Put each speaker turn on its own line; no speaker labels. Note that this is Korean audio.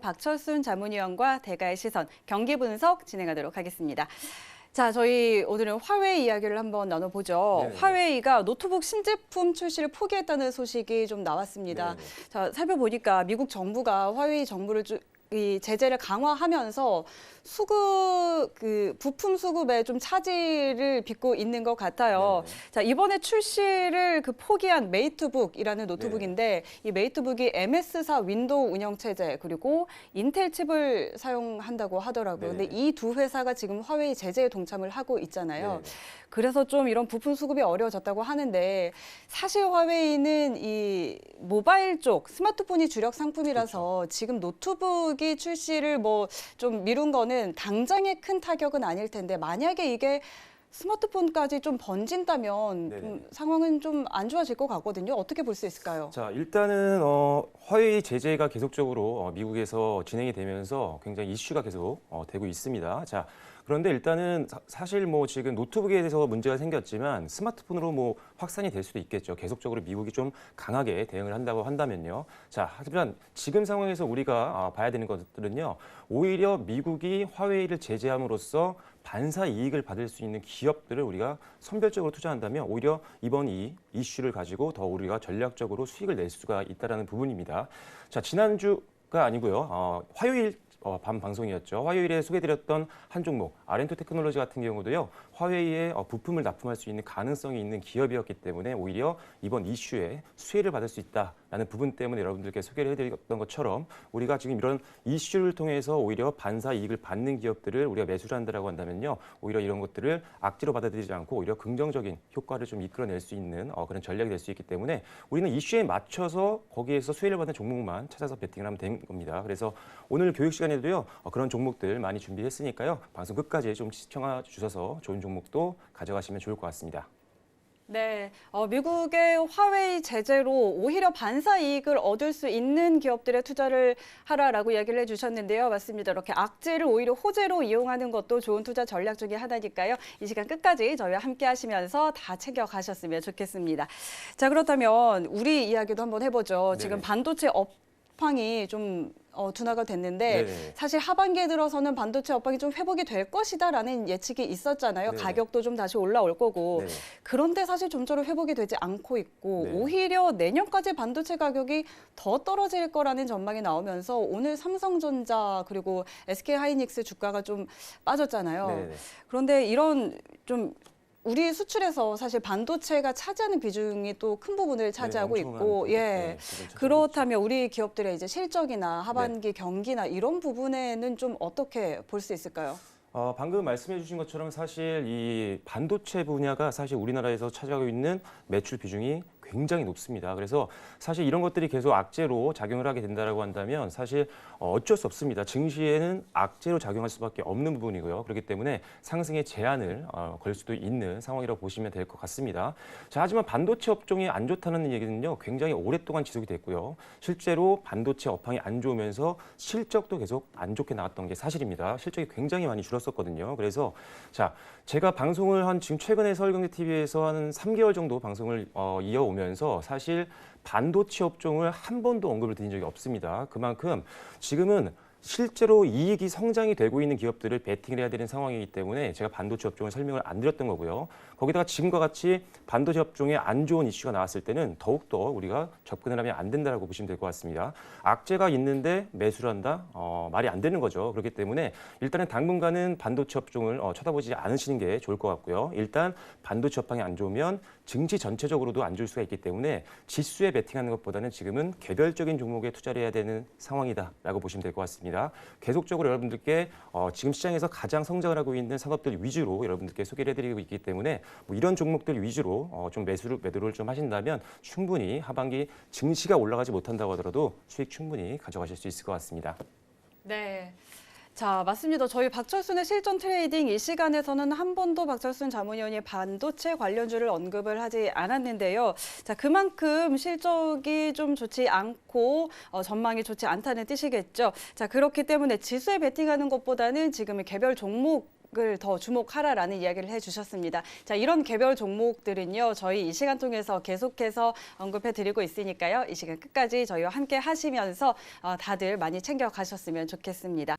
박철순 자문위원과 대가의 시선, 경기 분석 진행하도록 하겠습니다. 자, 저희 오늘은 화웨이 이야기를 한번 나눠보죠.
네네.
화웨이가 노트북 신제품 출시를 포기했다는 소식이 좀 나왔습니다.
네네.
자, 살펴보니까 미국 정부가 화웨이 정부를 이 제재를 강화하면서 부품 수급에 좀 차질을 빚고 있는 것 같아요.
네네.
자, 이번에 출시를 포기한 메이트북이라는 노트북인데 이 메이트북이 MS사 윈도우 운영 체제 그리고 인텔 칩을 사용한다고 하더라고요.
네네.
근데 이 두 회사가 지금 화웨이 제재에 동참을 하고 있잖아요.
네네.
그래서 좀 이런 부품 수급이 어려워졌다고 하는데 사실 화웨이는 이 모바일 쪽 스마트폰이 주력 상품이라서
그렇죠.
지금 노트북이 출시를 좀 미룬 거는 당장의 큰 타격은 아닐 텐데 만약에 이게 스마트폰까지 좀 번진다면
네네.
상황은 좀 안 좋아질 것 같거든요. 어떻게 볼 수 있을까요?
자, 일단은 화웨이 제재가 계속적으로 미국에서 진행이 되면서 굉장히 이슈가 계속 되고 있습니다. 자, 그런데 일단은 사실 지금 노트북에 대해서 문제가 생겼지만 스마트폰으로 확산이 될 수도 있겠죠. 계속적으로 미국이 좀 강하게 대응을 한다고 한다면요. 자, 하지만 지금 상황에서 우리가 봐야 되는 것들은요. 오히려 미국이 화웨이를 제재함으로써 반사 이익을 받을 수 있는 기업들을 우리가 선별적으로 투자한다면 오히려 이번 이 이슈를 가지고 더 우리가 전략적으로 수익을 낼 수가 있다는 부분입니다. 자, 지난주가 아니고요. 화요일 밤 방송이었죠. 화요일에 소개드렸던 한 종목 아렌토 테크놀로지 같은 경우도요. 화웨이에 부품을 납품할 수 있는 가능성이 있는 기업이었기 때문에 오히려 이번 이슈에 수혜를 받을 수 있다라는 부분 때문에 여러분들께 소개를 해드렸던 것처럼 우리가 지금 이런 이슈를 통해서 오히려 반사 이익을 받는 기업들을 우리가 매수를 한다라고 한다면요. 오히려 이런 것들을 악재로 받아들이지 않고 오히려 긍정적인 효과를 좀 이끌어낼 수 있는 그런 전략이 될 수 있기 때문에 우리는 이슈에 맞춰서 거기에서 수혜를 받는 종목만 찾아서 베팅을 하면 되는 겁니다. 그래서 오늘 교육 시간에도요. 그런 종목들 많이 준비했으니까요. 방송 끝까지 좀 시청해 주셔서 좋은 종목도 가져가시면 좋을 것 같습니다.
네, 미국의 화웨이 제재로 오히려 반사 이익을 얻을 수 있는 기업들에 투자를 하라라고 이야기를 해주셨는데요. 맞습니다. 이렇게 악재를 오히려 호재로 이용하는 것도 좋은 투자 전략 중에 하나니까요. 이 시간 끝까지 저희와 함께 하시면서 다 챙겨가셨으면 좋겠습니다. 자, 그렇다면 우리 이야기도 한번 해보죠.
네네.
지금 반도체 업황이 좀 둔화가 됐는데
네네.
사실 하반기에 들어서는 반도체 업황이 좀 회복이 될 것이다라는 예측이 있었잖아요.
네네.
가격도 좀 다시 올라올 거고.
네네.
그런데 사실 좀처럼 회복이 되지 않고 있고
네.
오히려 내년까지 반도체 가격이 더 떨어질 거라는 전망이 나오면서 오늘 삼성전자 그리고 SK하이닉스 주가가 좀 빠졌잖아요.
네네.
그런데 이런 좀 우리 수출에서 사실 반도체가 차지하는 비중이 또 큰 부분을 차지하고
엄청난
있고,
부분, 네, 부분 차지하고
그렇다면 우리 기업들의 이제 실적이나 하반기 경기나 이런 부분에는 좀 어떻게 볼 수 있을까요?
방금 말씀해 주신 것처럼 사실 이 반도체 분야가 사실 우리나라에서 차지하고 있는 매출 비중이 굉장히 높습니다. 그래서 사실 이런 것들이 계속 악재로 작용을 하게 된다고 한다면 사실 어쩔 수 없습니다. 증시에는 악재로 작용할 수밖에 없는 부분이고요. 그렇기 때문에 상승의 제한을 걸 수도 있는 상황이라고 보시면 될 것 같습니다. 자, 하지만 반도체 업종이 안 좋다는 얘기는요. 굉장히 오랫동안 지속이 됐고요. 실제로 반도체 업황이 안 좋으면서 실적도 계속 안 좋게 나왔던 게 사실입니다. 실적이 굉장히 많이 줄었었거든요. 그래서 자, 제가 방송을 지금 최근에 서울경제TV에서 한 3개월 정도 방송을 이어오면서 사실 반도체 업종을 한 번도 언급을 드린 적이 없습니다. 그만큼 지금은 실제로 이익이 성장이 되고 있는 기업들을 베팅을 해야 되는 상황이기 때문에 제가 반도체 업종을 설명을 안 드렸던 거고요. 거기다가 지금과 같이 반도체 업종에 안 좋은 이슈가 나왔을 때는 더욱더 우리가 접근을 하면 안 된다고 보시면 될 것 같습니다. 악재가 있는데 매수를 한다? 말이 안 되는 거죠. 그렇기 때문에 일단은 당분간은 반도체 업종을 쳐다보지 않으시는 게 좋을 것 같고요. 일단 반도체 업황이 안 좋으면 증시 전체적으로도 안 좋을 수가 있기 때문에 지수에 베팅하는 것보다는 지금은 개별적인 종목에 투자를 해야 되는 상황이다라고 보시면 될 것 같습니다. 계속적으로 여러분들께 지금 시장에서 가장 성장을 하고 있는 산업들 위주로 여러분들께 소개를 해드리고 있기 때문에 이런 종목들 위주로 좀 매도를 좀 하신다면 충분히 하반기 증시가 올라가지 못한다고 하더라도 수익 충분히 가져가실 수 있을 것 같습니다.
네. 자, 맞습니다. 저희 박철순의 실전 트레이딩 이 시간에서는 한 번도 박철순 자문위원이 반도체 관련주를 언급을 하지 않았는데요. 자, 그만큼 실적이 좀 좋지 않고 전망이 좋지 않다는 뜻이겠죠. 자, 그렇기 때문에 지수에 베팅하는 것보다는 지금은 개별 종목 을 더 주목하라라는 이야기를 해주셨습니다. 자, 이런 개별 종목들은요, 저희 이 시간 통해서 계속해서 언급해드리고 있으니까요. 이 시간 끝까지 저희와 함께 하시면서 다들 많이 챙겨가셨으면 좋겠습니다.